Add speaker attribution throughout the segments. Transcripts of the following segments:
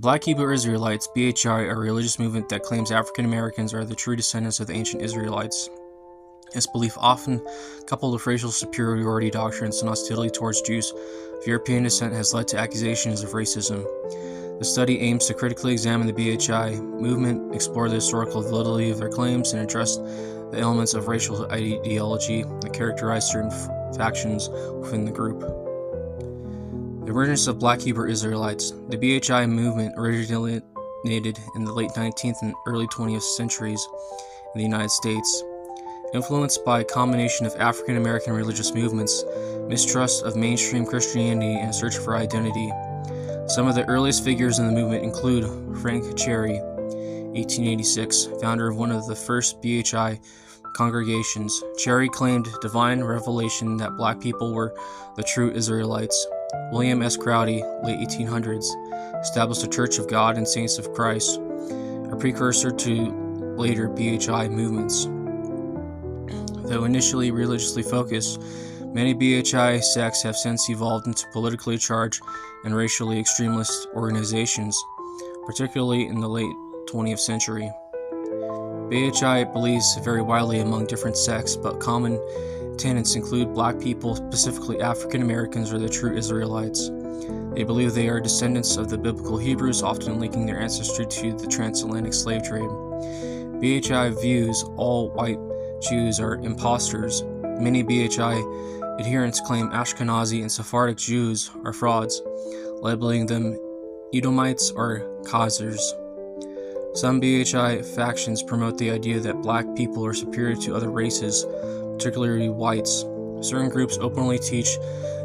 Speaker 1: Black Hebrew Israelites, BHI, are a religious movement that claims African Americans are the true descendants of the ancient Israelites. This belief, often coupled with racial superiority doctrines and hostility towards Jews of European descent, has led to accusations of racism. The study aims to critically examine the BHI movement, explore the historical validity of their claims, and address the elements of racial ideology that characterize certain factions within the group. The emergence of Black Hebrew Israelites. The BHI movement originated in the late 19th and early 20th centuries in the United States. Influenced by a combination of African American religious movements, mistrust of mainstream Christianity, and a search for identity. Some of the earliest figures in the movement include Frank Cherry, 1886, founder of one of the first BHI congregations. Cherry claimed divine revelation that black people were the true Israelites. William S. Crowdy, late 1800s, established the Church of God and Saints of Christ, a precursor to later BHI movements. Though initially religiously focused, many BHI sects have since evolved into politically charged and racially extremist organizations, particularly in the late 20th century. BHI beliefs vary widely among different sects, but common tenets include black people, specifically African Americans, are the true Israelites. They believe they are descendants of the biblical Hebrews, often linking their ancestry to the transatlantic slave trade. BHI views all white Jews are imposters. Many BHI adherents claim Ashkenazi and Sephardic Jews are frauds, labeling them Edomites or Khazars. Some BHI factions promote the idea that black people are superior to other races, particularly whites. Certain groups openly teach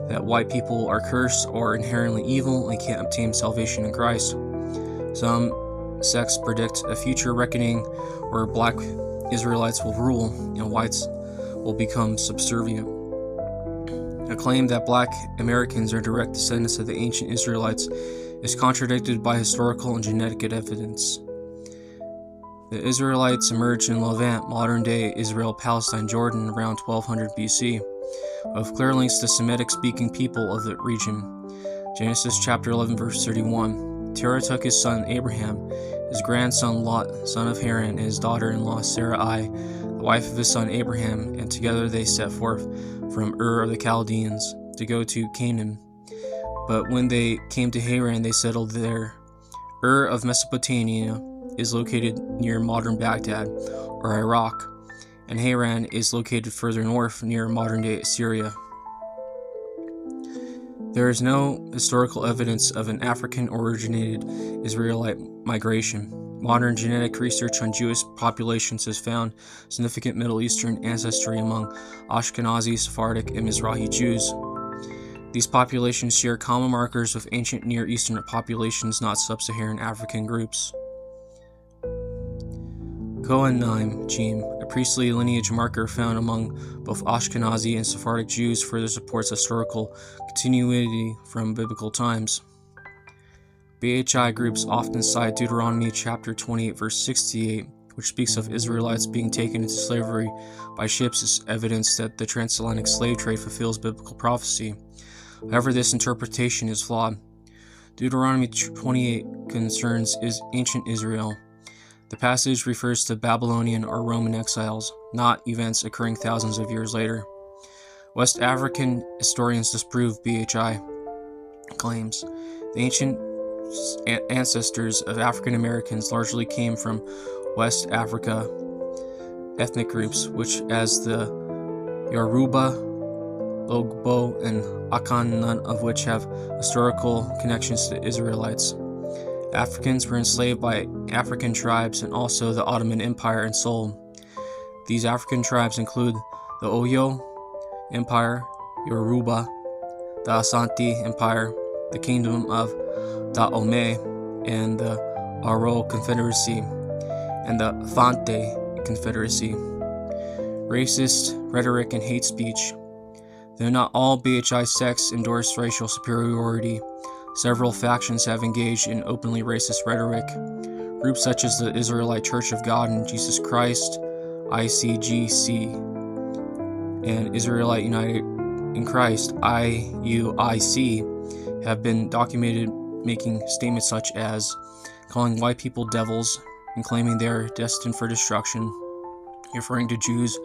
Speaker 1: that white people are cursed or inherently evil and can't obtain salvation in Christ. Some sects predict a future reckoning where black Israelites will rule and whites will become subservient. A claim that black Americans are direct descendants of the ancient Israelites is contradicted by historical and genetic evidence. The Israelites emerged in Levant, modern-day Israel, Palestine, Jordan, around 1200 BC, with clear links to Semitic-speaking people of the region. Genesis chapter 11, verse 31. Terah took his son Abraham, his grandson Lot, son of Haran, and his daughter-in-law Sarai, the wife of his son Abraham, and together they set forth from Ur of the Chaldeans to go to Canaan. But when they came to Haran, they settled there. Ur of Mesopotamia is located near modern Baghdad, or Iraq, and Haran is located further north near modern-day Syria. There is no historical evidence of an African-originated Israelite migration. Modern genetic research on Jewish populations has found significant Middle Eastern ancestry among Ashkenazi, Sephardic, and Mizrahi Jews. These populations share common markers with ancient Near Eastern populations, not sub-Saharan African groups. Kohanim gene, a priestly lineage marker found among both Ashkenazi and Sephardic Jews, further supports historical continuity from biblical times. BHI groups often cite Deuteronomy chapter 28, verse 68, which speaks of Israelites being taken into slavery by ships as evidence that the transatlantic slave trade fulfills biblical prophecy. However, this interpretation is flawed. Deuteronomy 28 concerns ancient Israel. The passage refers to Babylonian or Roman exiles, not events occurring thousands of years later. West African historians disprove BHI claims. The ancient ancestors of African Americans largely came from West Africa ethnic groups, which as the Yoruba, Logbo, and Akan, none of which have historical connections to Israelites. Africans were enslaved by African tribes and also the Ottoman Empire and sold. These African tribes include the Oyo Empire, Yoruba, the Asante Empire, the Kingdom of Dahomey, and the Aro Confederacy, and the Fante Confederacy. Racist rhetoric and hate speech. Though not all BHI sects endorse racial superiority, several factions have engaged in openly racist rhetoric. Groups such as the Israelite Church of God in Jesus Christ, ICGC, and Israelite United in Christ, IUIC, have been documented making statements such as calling white people devils and claiming they are destined for destruction, referring to Jews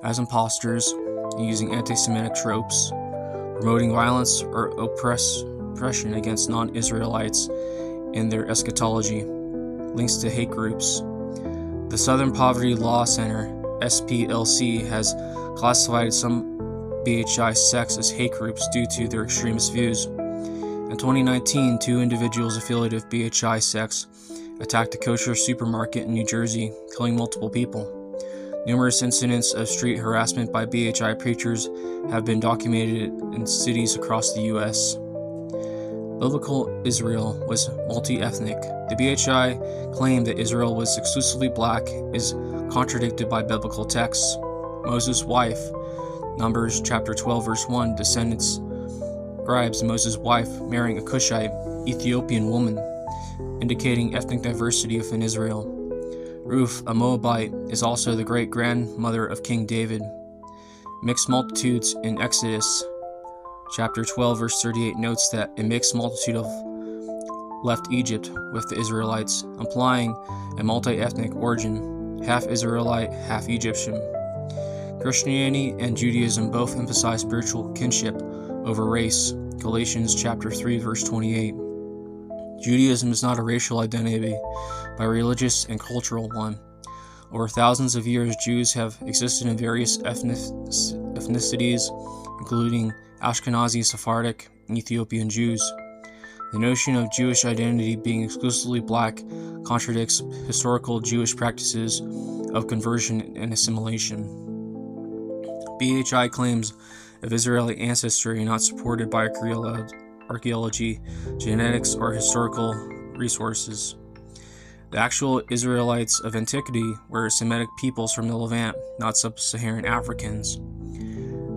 Speaker 1: as imposters and using anti-Semitic tropes, promoting violence or oppression against non-Israelites in their eschatology, links to hate groups. The Southern Poverty Law Center, SPLC, has classified some BHI sects as hate groups due to their extremist views. In 2019, 2 individuals affiliated with BHI sects attacked a kosher supermarket in New Jersey, killing multiple people. Numerous incidents of street harassment by BHI preachers have been documented in cities across the U.S. Biblical Israel was multi-ethnic. The BHI claim that Israel was exclusively black is contradicted by biblical texts. Moses' wife, Numbers chapter 12 verse 1, descendants describes Moses' wife marrying a Cushite, Ethiopian woman, indicating ethnic diversity within Israel. Ruth, a Moabite, is also the great-grandmother of King David. Mixed multitudes in Exodus chapter 12 verse 38 notes that a mixed multitude of left Egypt with the Israelites, implying a multi-ethnic origin, half Israelite, half Egyptian. Christianity and Judaism both emphasize spiritual kinship over race. Galatians chapter 3 verse 28. Judaism is not a racial identity, but a religious and cultural one. Over thousands of years, Jews have existed in various ethnicities, including Ashkenazi, Sephardic, and Ethiopian Jews. The notion of Jewish identity being exclusively black contradicts historical Jewish practices of conversion and assimilation. BHI claims of Israeli ancestry are not supported by archaeology, genetics, or historical resources. The actual Israelites of antiquity were Semitic peoples from the Levant, not sub-Saharan Africans.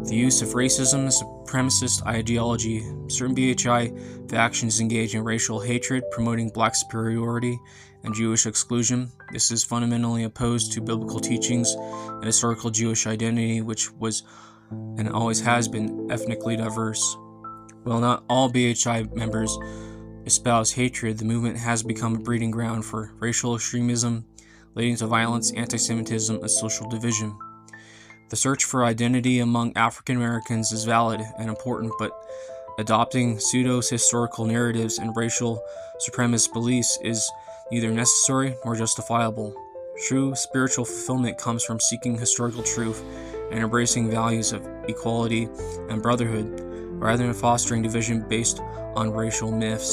Speaker 1: The use of racism and supremacist ideology. Certain BHI factions engage in racial hatred, promoting black superiority and Jewish exclusion. This is fundamentally opposed to biblical teachings and historical Jewish identity, which was and always has been ethnically diverse. While not all BHI members espouse hatred, the movement has become a breeding ground for racial extremism, leading to violence, anti-Semitism, and social division. The search for identity among African Americans is valid and important, but adopting pseudo-historical narratives and racial supremacist beliefs is neither necessary nor justifiable. True spiritual fulfillment comes from seeking historical truth and embracing values of equality and brotherhood, rather than fostering division based on racial myths.